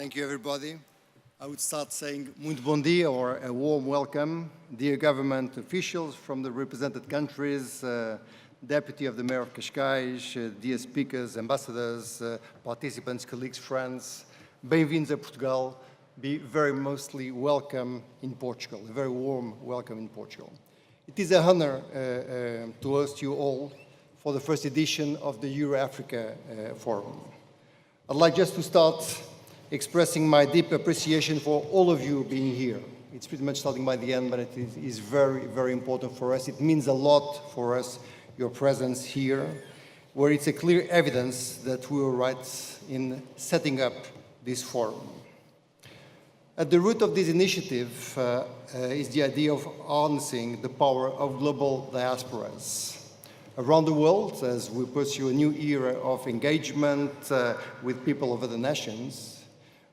Thank you, everybody. I would start saying muito bom dia, or a warm welcome. Dear government officials from the represented countries, Deputy of the Mayor of Cascais, dear speakers, ambassadors, participants, colleagues, friends, bem-vindos a Portugal. Be very mostly welcome in Portugal, a very warm welcome in Portugal. It is an honor to host you all for the first edition of the EurAfrica Forum. I'd like just to start expressing my deep appreciation for all of you being here. It's pretty much starting by the end, but it is very, very important for us. It means a lot for us, your presence here, where it's a clear evidence that we were right in setting up this forum. At the root of this initiative is the idea of harnessing the power of global diasporas. Around the world, as we pursue a new era of engagement with people of other nations,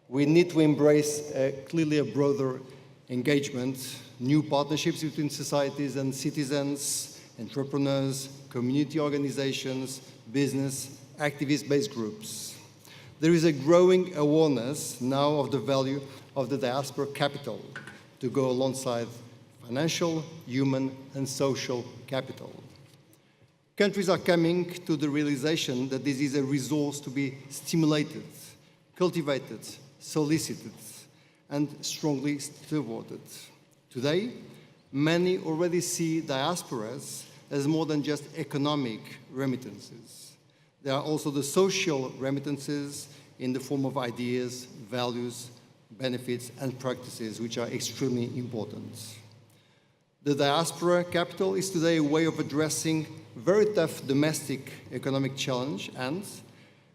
we need to embrace clearly a broader engagement, new partnerships between societies and citizens, entrepreneurs, community organizations, business, activist-based groups. There is a growing awareness now of the value of the diaspora capital to go alongside financial, human, and social capital. Countries are coming to the realization that this is a resource to be stimulated, cultivated, solicited, and strongly stewarded. Today, many already see diasporas as more than just economic remittances. There are also the social remittances in the form of ideas, values, benefits, and practices, which are extremely important. The diaspora capital is today a way of addressing very tough domestic economic challenge and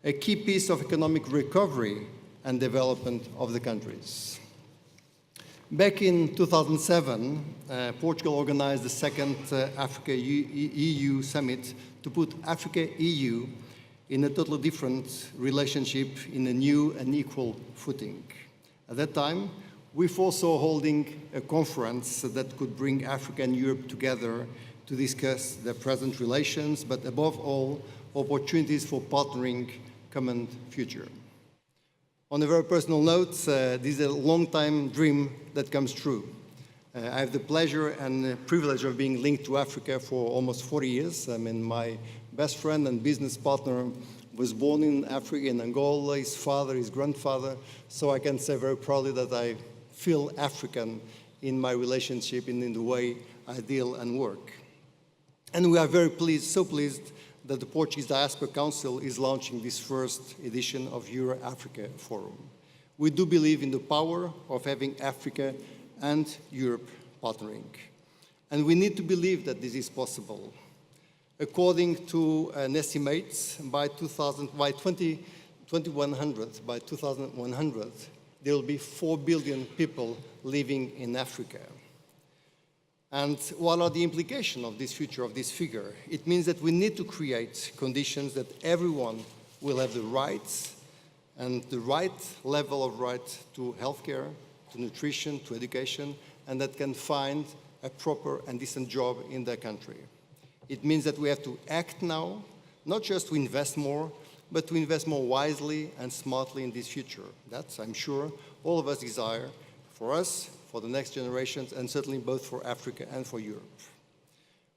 a key piece of economic recovery and development of the countries. Back in 2007, Portugal organized the second Africa-EU summit to put Africa-EU in a totally different relationship in a new and equal footing. At that time, we foresaw holding a conference that could bring Africa and Europe together to discuss their present relations, but above all, opportunities for partnering common future. On a very personal note, this is a long-time dream that comes true. I have the pleasure and the privilege of being linked to Africa for almost 40 years. I mean, my best friend and business partner was born in Africa, in Angola, his father, his grandfather, so I can say very proudly that I feel African in my relationship and in the way I deal and work. And we are very pleased, so pleased, that the Portuguese Diaspora Council is launching this first edition of EurAfrica Forum. We do believe in the power of having Africa and Europe partnering. And we need to believe that this is possible. According to an estimate, by 2100, there will be 4 billion people living in Africa. And what are the implications of this future, of this figure? It means that we need to create conditions that everyone will have the rights and the right level of right to healthcare, to nutrition, to education, and that can find a proper and decent job in their country. It means that we have to act now, not just to invest more, but to invest more wisely and smartly in this future. That's, I'm sure, all of us desire for us, for the next generations, and certainly both for Africa and for Europe.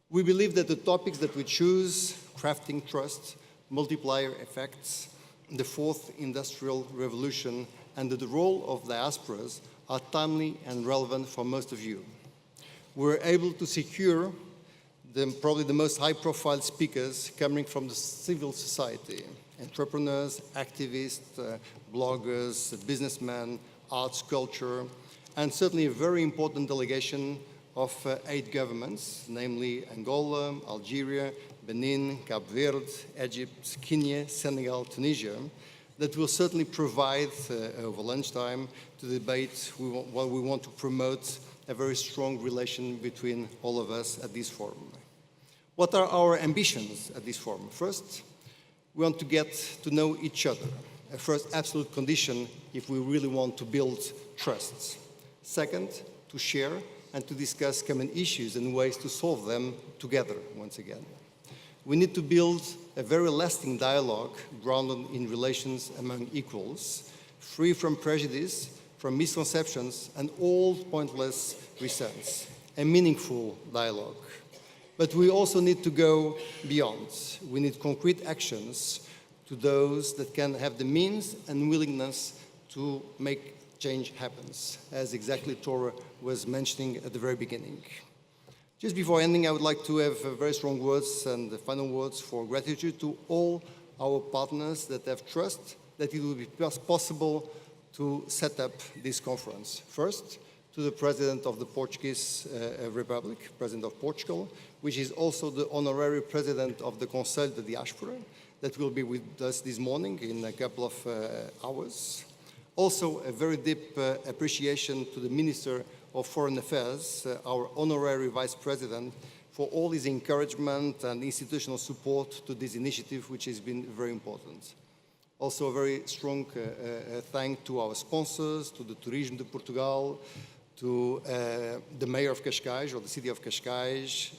We believe that the topics that we choose, crafting trust, multiplier effects, the fourth industrial revolution, and the role of diasporas are timely and relevant for most of you. We're able to secure probably the most high-profile speakers coming from the civil society, entrepreneurs, activists, bloggers, businessmen, arts, culture, and certainly a very important delegation of 8 governments, namely Angola, Algeria, Benin, Cape Verde, Egypt, Kenya, Senegal, Tunisia, that will certainly provide, over lunchtime, to debate what we want to promote a very strong relation between all of us at this forum. What are our ambitions at this forum? First, we want to get to know each other, a first absolute condition if we really want to build trust. Second, to share and to discuss common issues and ways to solve them together, once again. We need to build a very lasting dialogue grounded in relations among equals, free from prejudice, from misconceptions and all pointless reasons, a meaningful dialogue. But we also need to go beyond. We need concrete actions to those that can have the means and willingness to make change happen, as exactly Tora was mentioning at the very beginning. Just before ending, I would like to have very strong words and the final words for gratitude to all our partners that have trust that it will be possible to set up this conference. First, to the President of the Portuguese Republic, President of Portugal, which is also the honorary President of the Conselho de Diaspora, that will be with us this morning in a couple of hours. Also, a very deep appreciation to the Minister of Foreign Affairs, our honorary Vice President, for all his encouragement and institutional support to this initiative, which has been very important. Also, a very strong thank to our sponsors, to the Turismo de Portugal, to the Mayor of Cascais, or the City of Cascais,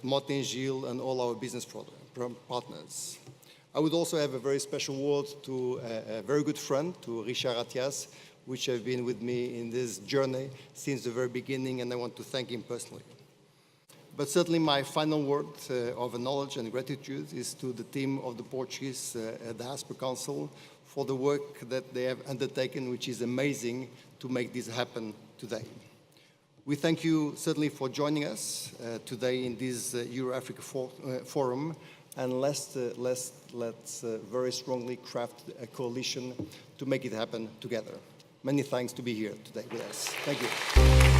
Motengil, and all our business partners. I would also have a very special word to a very good friend, to Richard Atias, which have been with me in this journey since the very beginning, and I want to thank him personally. But certainly my final word of knowledge and gratitude is to the team of the Portuguese Diaspora Council for the work that they have undertaken, which is amazing to make this happen today. We thank you certainly for joining us today in this EurAfrica forum, and let's very strongly craft a coalition to make it happen together. Many thanks to be here today with us. Thank you.